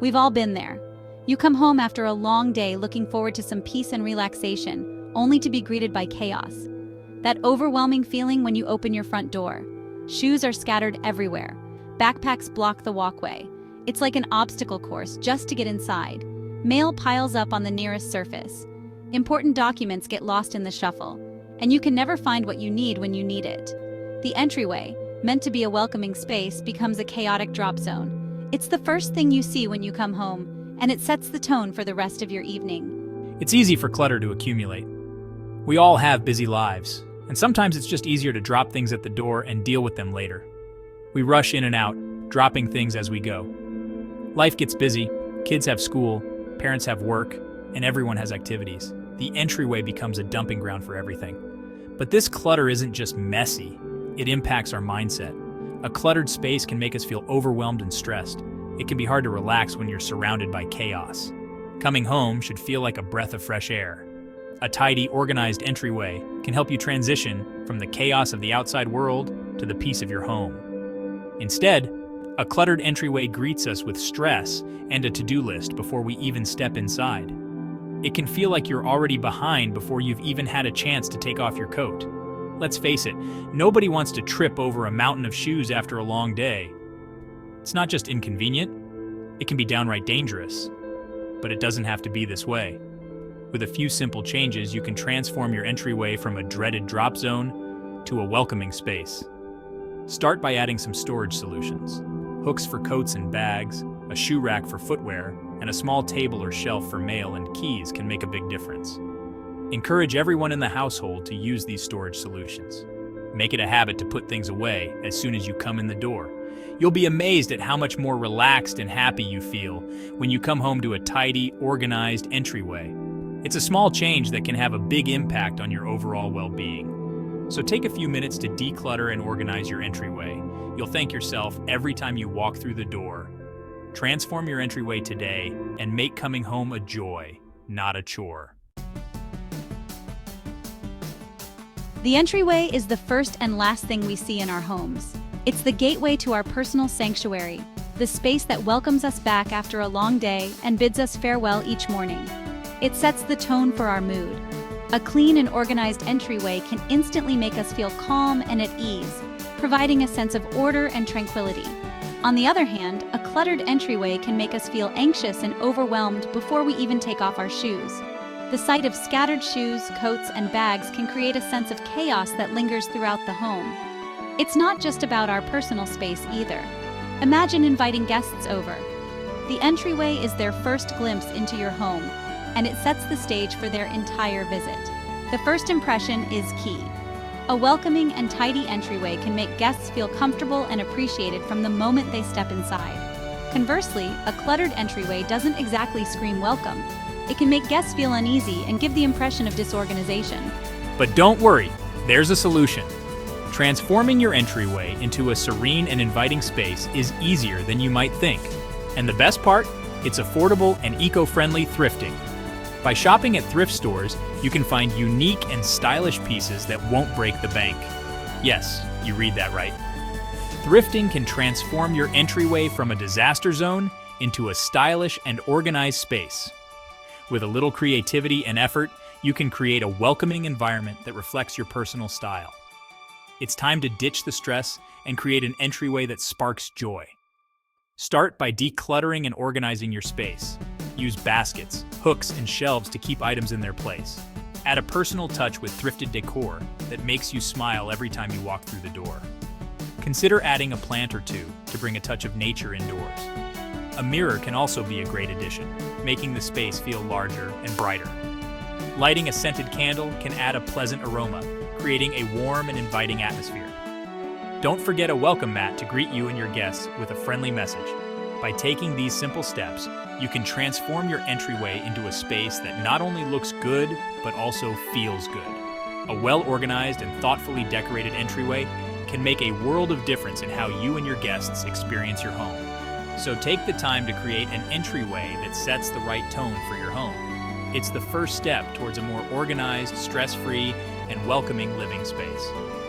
We've all been there. You come home after a long day looking forward to some peace and relaxation, only to be greeted by chaos. That overwhelming feeling when you open your front door. Shoes are scattered everywhere. Backpacks block the walkway. It's like an obstacle course just to get inside. Mail piles up on the nearest surface. Important documents get lost in the shuffle. And you can never find what you need when you need it. The entryway, meant to be a welcoming space, becomes a chaotic drop zone. It's the first thing you see when you come home, and it sets the tone for the rest of your evening. It's easy for clutter to accumulate. We all have busy lives, and sometimes it's just easier to drop things at the door and deal with them later. We rush in and out, dropping things as we go. Life gets busy, kids have school, parents have work, and everyone has activities. The entryway becomes a dumping ground for everything. But this clutter isn't just messy, it impacts our mindset. A cluttered space can make us feel overwhelmed and stressed. It can be hard to relax when you're surrounded by chaos. Coming home should feel like a breath of fresh air. A tidy, organized entryway can help you transition from the chaos of the outside world to the peace of your home. Instead, a cluttered entryway greets us with stress and a to-do list before we even step inside. It can feel like you're already behind before you've even had a chance to take off your coat. Let's face it, nobody wants to trip over a mountain of shoes after a long day. It's not just inconvenient, it can be downright dangerous. But it doesn't have to be this way. With a few simple changes, you can transform your entryway from a dreaded drop zone to a welcoming space. Start by adding some storage solutions. Hooks for coats and bags, a shoe rack for footwear, and a small table or shelf for mail and keys can make a big difference. Encourage everyone in the household to use these storage solutions. Make it a habit to put things away as soon as you come in the door. You'll be amazed at how much more relaxed and happy you feel when you come home to a tidy, organized entryway. It's a small change that can have a big impact on your overall well-being. So take a few minutes to declutter and organize your entryway. You'll thank yourself every time you walk through the door. Transform your entryway today and make coming home a joy, not a chore. The entryway is the first and last thing we see in our homes. It's the gateway to our personal sanctuary, the space that welcomes us back after a long day and bids us farewell each morning. It sets the tone for our mood. A clean and organized entryway can instantly make us feel calm and at ease, providing a sense of order and tranquility. On the other hand, a cluttered entryway can make us feel anxious and overwhelmed before we even take off our shoes. The sight of scattered shoes, coats, and bags can create a sense of chaos that lingers throughout the home. It's not just about our personal space either. Imagine inviting guests over. The entryway is their first glimpse into your home, and it sets the stage for their entire visit. The first impression is key. A welcoming and tidy entryway can make guests feel comfortable and appreciated from the moment they step inside. Conversely, a cluttered entryway doesn't exactly scream welcome. It can make guests feel uneasy and give the impression of disorganization. But don't worry, there's a solution. Transforming your entryway into a serene and inviting space is easier than you might think. And the best part? It's affordable and eco-friendly thrifting. By shopping at thrift stores, you can find unique and stylish pieces that won't break the bank. Yes, you read that right. Thrifting can transform your entryway from a disaster zone into a stylish and organized space. With a little creativity and effort, you can create a welcoming environment that reflects your personal style. It's time to ditch the stress and create an entryway that sparks joy. Start by decluttering and organizing your space. Use baskets, hooks, and shelves to keep items in their place. Add a personal touch with thrifted decor that makes you smile every time you walk through the door. Consider adding a plant or two to bring a touch of nature indoors. A mirror can also be a great addition, making the space feel larger and brighter. Lighting a scented candle can add a pleasant aroma, creating a warm and inviting atmosphere. Don't forget a welcome mat to greet you and your guests with a friendly message. By taking these simple steps, you can transform your entryway into a space that not only looks good, but also feels good. A well-organized and thoughtfully decorated entryway can make a world of difference in how you and your guests experience your home. So take the time to create an entryway that sets the right tone for your home. It's the first step towards a more organized, stress-free, and welcoming living space.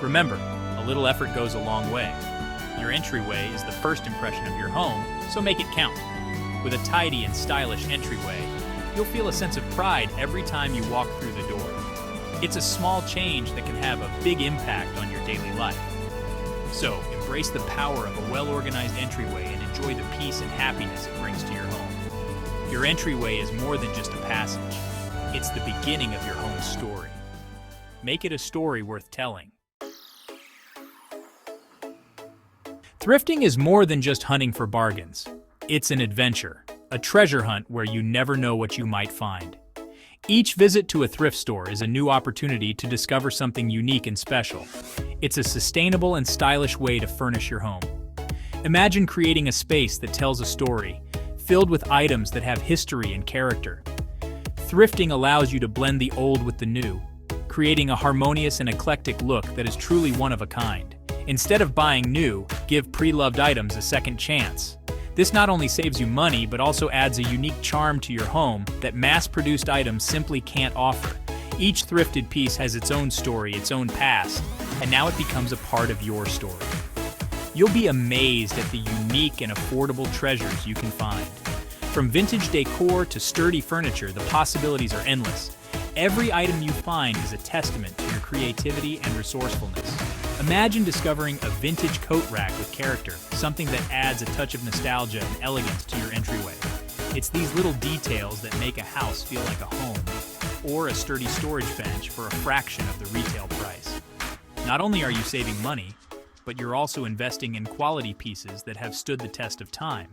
Remember, a little effort goes a long way. Your entryway is the first impression of your home, so make it count. With a tidy and stylish entryway, you'll feel a sense of pride every time you walk through the door. It's a small change that can have a big impact on your daily life. So, embrace the power of a well-organized entryway and enjoy the peace and happiness it brings to your home. Your entryway is more than just a passage. It's the beginning of your home story. Make it a story worth telling. Thrifting is more than just hunting for bargains. It's an adventure, a treasure hunt where you never know what you might find. Each visit to a thrift store is a new opportunity to discover something unique and special. It's a sustainable and stylish way to furnish your home. Imagine creating a space that tells a story, filled with items that have history and character. Thrifting allows you to blend the old with the new, creating a harmonious and eclectic look that is truly one of a kind. Instead of buying new, give pre-loved items a second chance. This not only saves you money, but also adds a unique charm to your home that mass-produced items simply can't offer. Each thrifted piece has its own story, its own past, and now it becomes a part of your story. You'll be amazed at the unique and affordable treasures you can find. From vintage decor to sturdy furniture, the possibilities are endless. Every item you find is a testament to your creativity and resourcefulness. Imagine discovering a vintage coat rack with character, something that adds a touch of nostalgia and elegance to your entryway. It's these little details that make a house feel like a home, or a sturdy storage bench for a fraction of the retail price. Not only are you saving money, but you're also investing in quality pieces that have stood the test of time.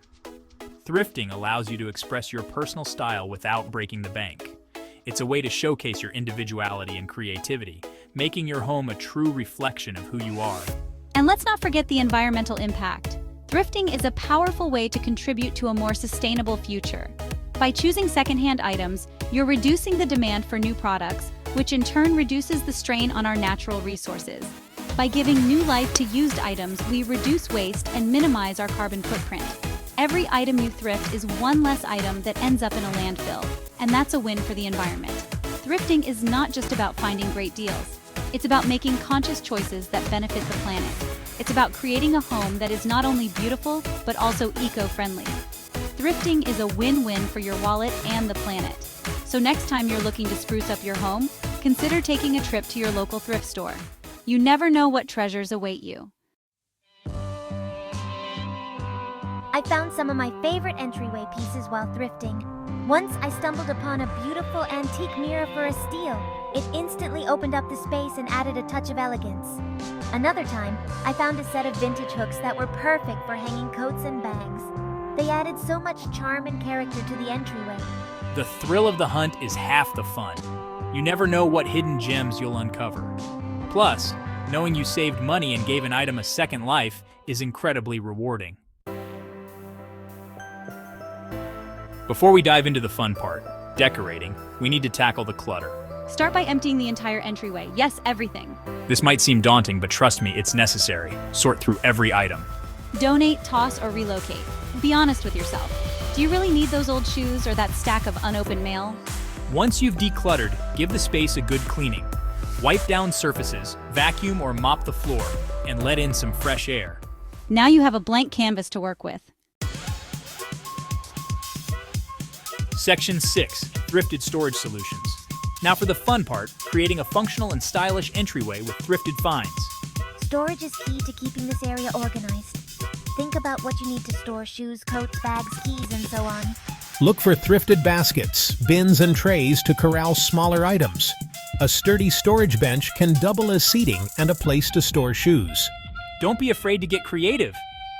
Thrifting allows you to express your personal style without breaking the bank. It's a way to showcase your individuality and creativity, making your home a true reflection of who you are. And let's not forget the environmental impact. Thrifting is a powerful way to contribute to a more sustainable future. By choosing secondhand items, you're reducing the demand for new products, which in turn reduces the strain on our natural resources. By giving new life to used items, we reduce waste and minimize our carbon footprint. Every item you thrift is one less item that ends up in a landfill, and that's a win for the environment. Thrifting is not just about finding great deals. It's about making conscious choices that benefit the planet. It's about creating a home that is not only beautiful, but also eco-friendly. Thrifting is a win-win for your wallet and the planet. So next time you're looking to spruce up your home, consider taking a trip to your local thrift store. You never know what treasures await you. I found some of my favorite entryway pieces while thrifting. Once I stumbled upon a beautiful antique mirror for a steal. It instantly opened up the space and added a touch of elegance. Another time, I found a set of vintage hooks that were perfect for hanging coats and bags. They added so much charm and character to the entryway. The thrill of the hunt is half the fun. You never know what hidden gems you'll uncover. Plus, knowing you saved money and gave an item a second life is incredibly rewarding. Before we dive into the fun part, decorating, we need to tackle the clutter. Start by emptying the entire entryway. Yes, everything. This might seem daunting, but trust me, it's necessary. Sort through every item. Donate, toss, or relocate. Be honest with yourself. Do you really need those old shoes or that stack of unopened mail? Once you've decluttered, give the space a good cleaning. Wipe down surfaces, vacuum or mop the floor, and let in some fresh air. Now you have a blank canvas to work with. Section 6, Thrifted Storage Solutions. Now for the fun part, creating a functional and stylish entryway with thrifted finds. Storage is key to keeping this area organized. Think about what you need to store shoes, coats, bags, keys, and so on. Look for thrifted baskets, bins, and trays to corral smaller items. A sturdy storage bench can double as seating and a place to store shoes. Don't be afraid to get creative.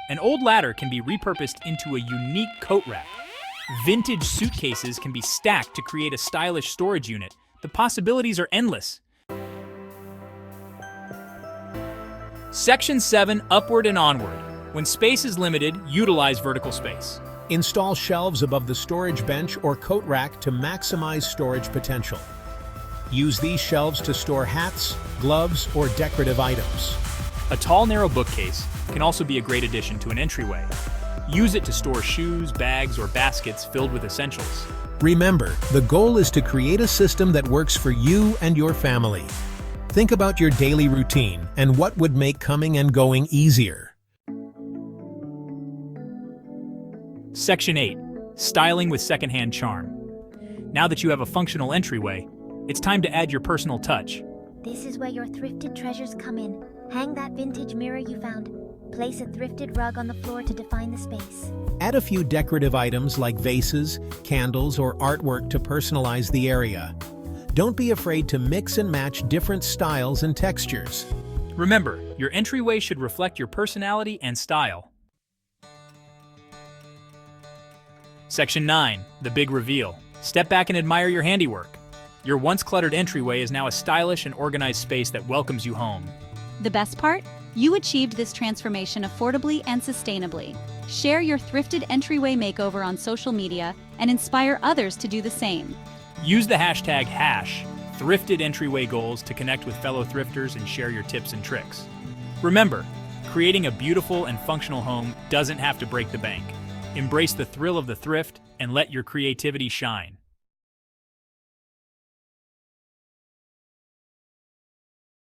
An old ladder can be repurposed into a unique coat rack. Vintage suitcases can be stacked to create a stylish storage unit. The possibilities are endless. Section 7, Upward and Onward. When space is limited, utilize vertical space. Install shelves above the storage bench or coat rack to maximize storage potential. Use these shelves to store hats, gloves, or decorative items. A tall, narrow bookcase can also be a great addition to an entryway. Use it to store shoes, bags, or baskets filled with essentials. Remember, the goal is to create a system that works for you and your family. Think about your daily routine and what would make coming and going easier. Section 8, styling with Secondhand Charm. Now that you have a functional entryway, it's time to add your personal touch. This is where your thrifted treasures come in. Hang that vintage mirror you found. Place a thrifted rug on the floor to define the space. Add a few decorative items like vases, candles, or artwork to personalize the area. Don't be afraid to mix and match different styles and textures. Remember, your entryway should reflect your personality and style. Section 9. The Big Reveal. Step back and admire your handiwork. Your once cluttered entryway is now a stylish and organized space that welcomes you home. The best part? You achieved this transformation affordably and sustainably. Share your thrifted entryway makeover on social media and inspire others to do the same. Use the hashtag #ThriftedEntrywayGoals to connect with fellow thrifters and share your tips and tricks. Remember, creating a beautiful and functional home doesn't have to break the bank. Embrace the thrill of the thrift and let your creativity shine.